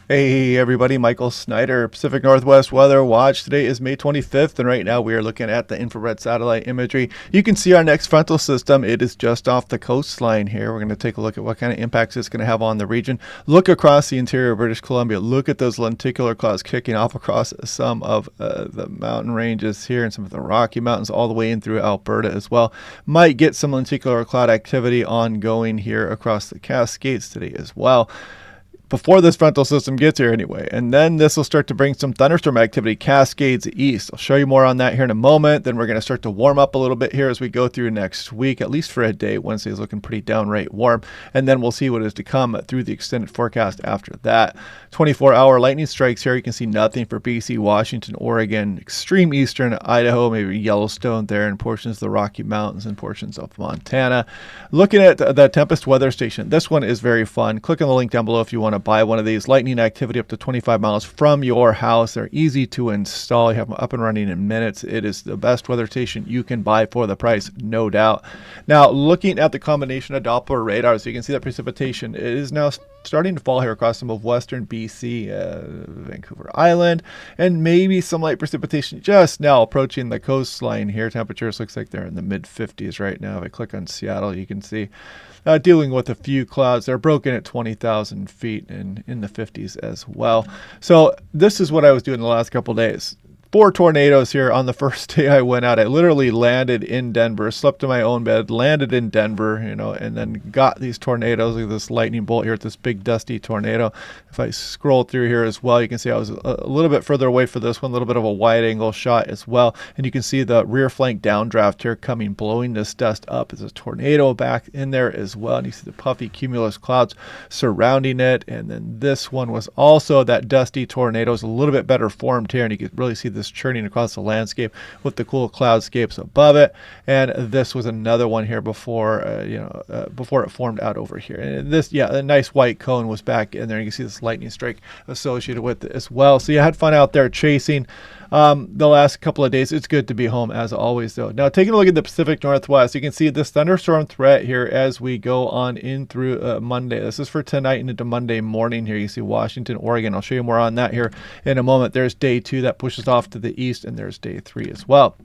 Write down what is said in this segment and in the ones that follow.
Hey everybody, Michael Snyder, Pacific Northwest Weather Watch. Today is May 25th, and right now we are looking at the infrared satellite imagery. You can see our next frontal system. It is just off the coastline here. We're going to take a look at what kind of impacts it's going to have on the region. Look across the interior of British Columbia. Look at those lenticular clouds kicking off across some of the mountain ranges here and some of the Rocky Mountains all the way in through Alberta as well. Might get some lenticular cloud activity ongoing here across the Cascades today as well, before this frontal system gets here anyway. And then this will start to bring some thunderstorm activity, Cascades east. I'll show you more on that here in a moment. Then we're going to start to warm up a little bit here as we go through next week, at least for a day. Wednesday is looking pretty downright warm. And then we'll see what is to come through the extended forecast after that. 24-hour lightning strikes here. You can see nothing for BC, Washington, Oregon, extreme eastern Idaho, maybe Yellowstone there, and portions of the Rocky Mountains and portions of Montana. Looking at the Tempest Weather Station. This one is very fun. Click on the link down below if you want to buy one of these. Lightning activity up to 25 miles from your house. They're easy to install. You have them up and running in minutes. It is the best weather station you can buy for the price, no doubt. Now, looking at the combination of Doppler radars, you can see that precipitation is now starting to fall here across some of western BC, Vancouver Island, and maybe some light precipitation just now approaching the coastline here. Temperatures looks like they're in the mid 50s right now. If I click on Seattle, you can see dealing with a few clouds. They're broken at 20,000 feet and in the 50s as well. So this is what I was doing the last couple of days. 4 tornadoes here on the first day I went out. I literally landed in Denver, slept in my own bed, landed in Denver, and then got these tornadoes. Look at this lightning bolt here at this big dusty tornado. If I scroll through here as well, you can see I was a little bit further away for this one, a little bit of a wide angle shot as well. And you can see the rear flank downdraft here coming, blowing this dust up. There's a tornado back in there as well. And you see the puffy cumulus clouds surrounding it. And then this one was also that dusty tornado. It's a little bit better formed here, and you can really see this churning across the landscape with the cool cloudscapes above it. And this was another one here before before it formed out over here. And this, a nice white cone was back in there. You can see this lightning strike associated with it as well. So you had fun out there chasing the last couple of days. It's good to be home as always, though. Now, taking a look at the Pacific Northwest, you can see this thunderstorm threat here as we go on in through Monday. This is for tonight and into Monday morning here. You see Washington, Oregon. I'll show you more on that here in a moment. There's day 2 that pushes off to the east, and there's day 3 as well.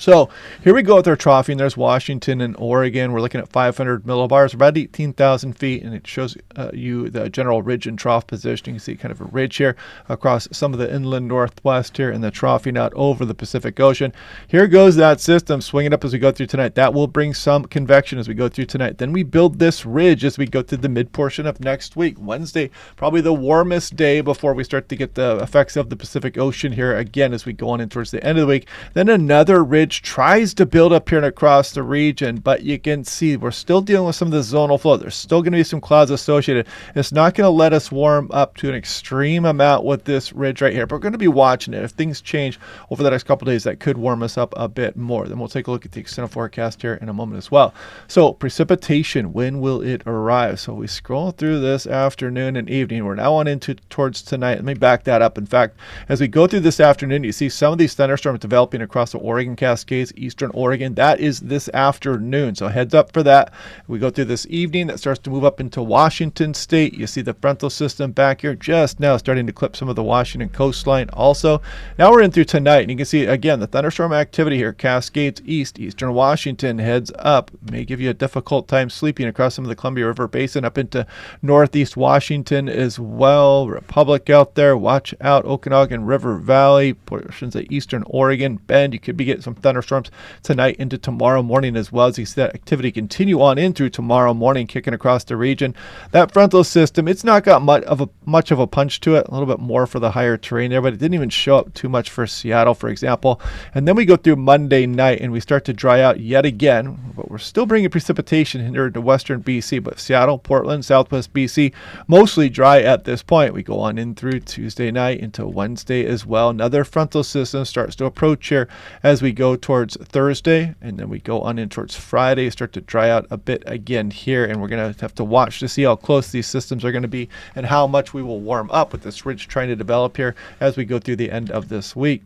So here we go with our troughing. There's Washington and Oregon. We're looking at 500 millibars, about 18,000 feet, and it shows you the general ridge and trough position. You can see kind of a ridge here across some of the inland northwest here and the troughing out over the Pacific Ocean. Here goes that system swinging up as we go through tonight. That will bring some convection as we go through tonight. Then we build this ridge as we go through the mid portion of next week. Wednesday, probably the warmest day before we start to get the effects of the Pacific Ocean here again as we go on in towards the end of the week. Then another ridge tries to build up here and across the region, but you can see we're still dealing with some of the zonal flow. There's still going to be some clouds associated. It's not going to let us warm up to an extreme amount with this ridge right here, but we're going to be watching it. If things change over the next couple of days, that could warm us up a bit more. Then we'll take a look at the extended forecast here in a moment as well. So precipitation, when will it arrive? So we scroll through this afternoon and evening. We're now on into towards tonight. Let me back that up. In fact, as we go through this afternoon, you see some of these thunderstorms developing across the Oregon Cascades, eastern Oregon. That is this afternoon, so heads up for that. We go through this evening. That starts to move up into Washington state. You see the frontal system back here just now starting to clip some of the Washington coastline also. Now we're in through tonight, and you can see again the thunderstorm activity here. Cascades east, eastern Washington heads up. May give you a difficult time sleeping across some of the Columbia River Basin up into northeast Washington as well. Republic out there. Watch out. Okanagan River Valley, portions of eastern Oregon, Bend. You could be getting some thunderstorms tonight into tomorrow morning as well, as you see that activity continue on in through tomorrow morning, kicking across the region. That frontal system, it's not got much of a punch to it, a little bit more for the higher terrain there, but it didn't even show up too much for Seattle, for example. And then we go through Monday night and we start to dry out yet again, but we're still bringing precipitation here into western BC, but Seattle, Portland, southwest BC, mostly dry at this point. We go on in through Tuesday night into Wednesday as well. Another frontal system starts to approach here as we go towards Thursday, and then we go on in towards Friday, start to dry out a bit again here, and we're going to have to watch to see how close these systems are going to be and how much we will warm up with this ridge trying to develop here as we go through the end of this week.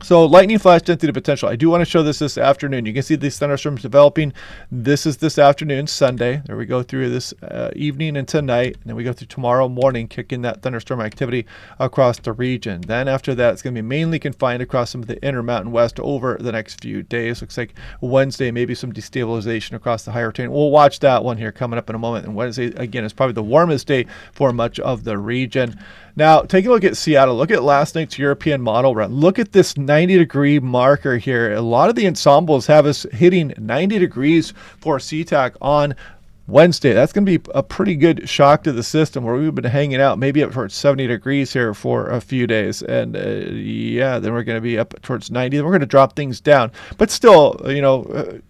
So lightning flash density potential. I do want to show this afternoon. You can see these thunderstorms developing. This is this afternoon, Sunday. There we go through this evening and tonight. And then we go through tomorrow morning, kicking that thunderstorm activity across the region. Then after that, it's going to be mainly confined across some of the inner mountain west over the next few days. Looks like Wednesday, maybe some destabilization across the higher terrain. We'll watch that one here coming up in a moment. And Wednesday, again, is probably the warmest day for much of the region. Now, take a look at Seattle. Look at last night's European model run. Look at this 90-degree marker here. A lot of the ensembles have us hitting 90 degrees for SeaTac on Wednesday. That's going to be a pretty good shock to the system, where we've been hanging out maybe up towards 70 degrees here for a few days. And yeah, then we're going to be up towards 90. Then we're going to drop things down, but still,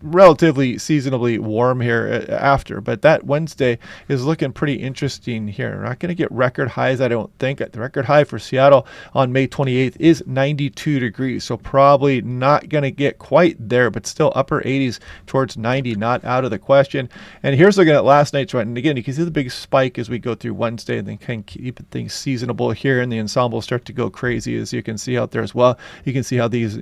relatively seasonably warm here after. But that Wednesday is looking pretty interesting here. We're not going to get record highs, I don't think. The record high for Seattle on May 28th is 92 degrees. So probably not going to get quite there, but still upper 80s towards 90, not out of the question. And here's looking at last night's run, and again, you can see the big spike as we go through Wednesday, and then kind of keep things seasonable here, and the ensembles start to go crazy, as you can see out there as well. You can see how these,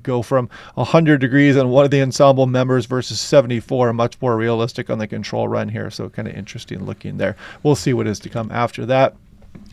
go from 100 degrees on one of the ensemble members versus 74, much more realistic on the control run here. So kind of interesting looking there. We'll see what is to come after that.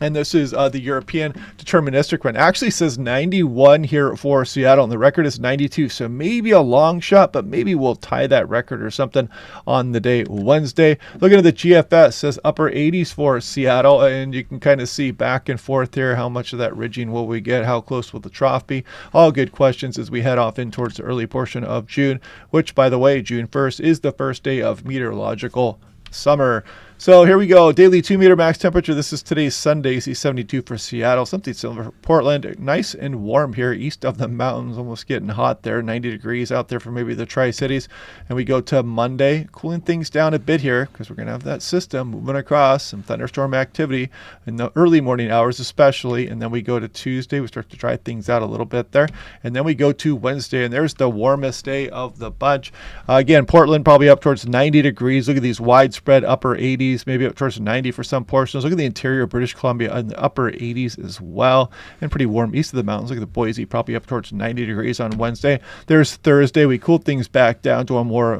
And this is the European deterministic run. Actually says 91 here for Seattle, and the record is 92. So maybe a long shot, but maybe we'll tie that record or something on the day Wednesday. Looking at the GFS, says upper 80s for Seattle, and you can kind of see back and forth here. How much of that ridging will we get? How close will the trough be? All good questions as we head off in towards the early portion of June, which, by the way, June 1st is the first day of meteorological summer. So here we go. Daily 2-meter max temperature. This is today's Sunday. See 72 for Seattle. Something similar for Portland. Nice and warm here east of the mountains. Almost getting hot there. 90 degrees out there for maybe the Tri-Cities. And we go to Monday. Cooling things down a bit here because we're going to have that system moving across. Some thunderstorm activity in the early morning hours especially. And then we go to Tuesday. We start to dry things out a little bit there. And then we go to Wednesday. And there's the warmest day of the bunch. Again, Portland probably up towards 90 degrees. Look at these widespread upper 80s. Maybe up towards 90 for some portions. Look at the interior of British Columbia in the upper 80s as well, and pretty warm east of the mountains. Look at the Boise, probably up towards 90 degrees on Wednesday. There's Thursday. We cooled things back down to a more,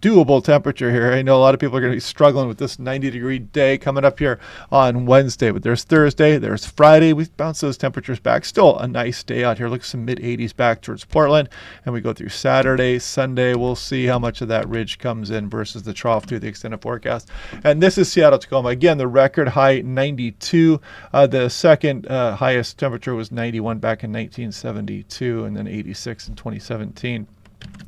doable temperature here. I know a lot of people are going to be struggling with this 90-degree day coming up here on Wednesday, but there's Thursday. There's Friday. We bounce those temperatures back. Still a nice day out here. Look, some mid-80s back towards Portland, and we go through Saturday, Sunday. We'll see how much of that ridge comes in versus the trough through the extended forecast. And this is Seattle, Tacoma. Again, the record high 92. The second highest temperature was 91 back in 1972, and then 86 in 2017.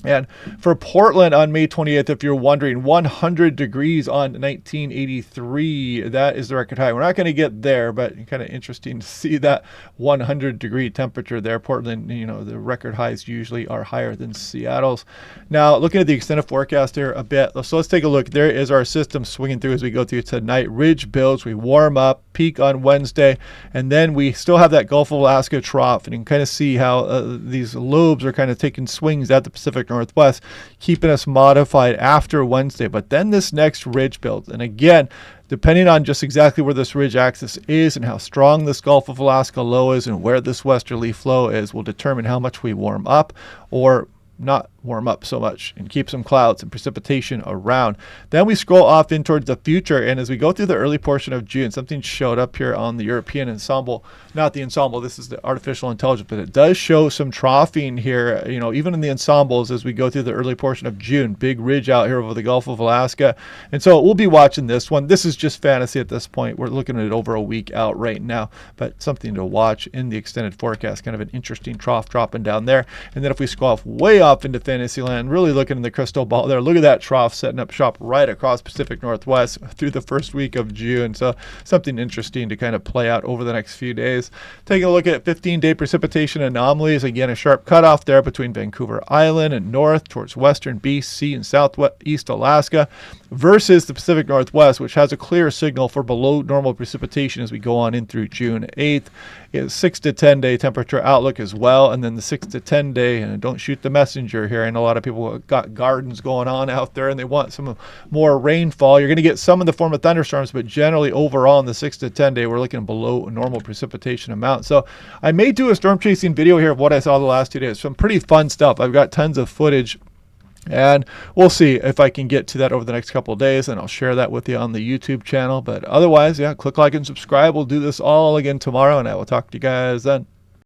And for Portland on May 20th, if you're wondering, 100 degrees on 1983. That is the record high. We're not going to get there, but kind of interesting to see that 100-degree temperature there. Portland, the record highs usually are higher than Seattle's. Now, looking at the extended forecast here a bit. So let's take a look. There is our system swinging through as we go through tonight. Ridge builds. We warm up, peak on Wednesday, and then we still have that Gulf of Alaska trough. And you can kind of see how these lobes are kind of taking swings at the Pacific Northwest, keeping us modified after Wednesday. But then this next ridge builds. And again, depending on just exactly where this ridge axis is and how strong this Gulf of Alaska low is and where this westerly flow is, will determine how much we warm up or not warm up so much and keep some clouds and precipitation around. Then we scroll off in towards the future, and as we go through the early portion of June, something showed up here on the European ensemble. Not the ensemble, this is the artificial intelligence, but it does show some troughing here, even in the ensembles as we go through the early portion of June. Big ridge out here over the Gulf of Alaska. And so we'll be watching this one. This is just fantasy at this point. We're looking at it over a week out right now, but something to watch in the extended forecast. Kind of an interesting trough dropping down there. And then if we scroll off way off into Fantasyland, really looking in the crystal ball there, look at that trough setting up shop right across Pacific Northwest through the first week of June. So something interesting to kind of play out over the next few days. Taking a look at 15-day precipitation anomalies. Again, a sharp cutoff there between Vancouver Island and north towards western BC and southeast Alaska versus the Pacific Northwest, which has a clear signal for below normal precipitation as we go on in through June 8th. It's 6 to 10 day temperature outlook as well, and then the 6 to 10 day, and don't shoot the messenger, messenger here. I know a lot of people got gardens going on out there and they want some more rainfall. You're going to get some in the form of thunderstorms, but generally overall in the 6 to 10 day, we're looking below normal precipitation amount. So I may do a storm chasing video here of what I saw the last 2 days. Some pretty fun stuff. I've got tons of footage. And we'll see if I can get to that over the next couple of days, and I'll share that with you on the YouTube channel. But otherwise, yeah, click like and subscribe. We'll do this all again tomorrow, and I will talk to you guys then.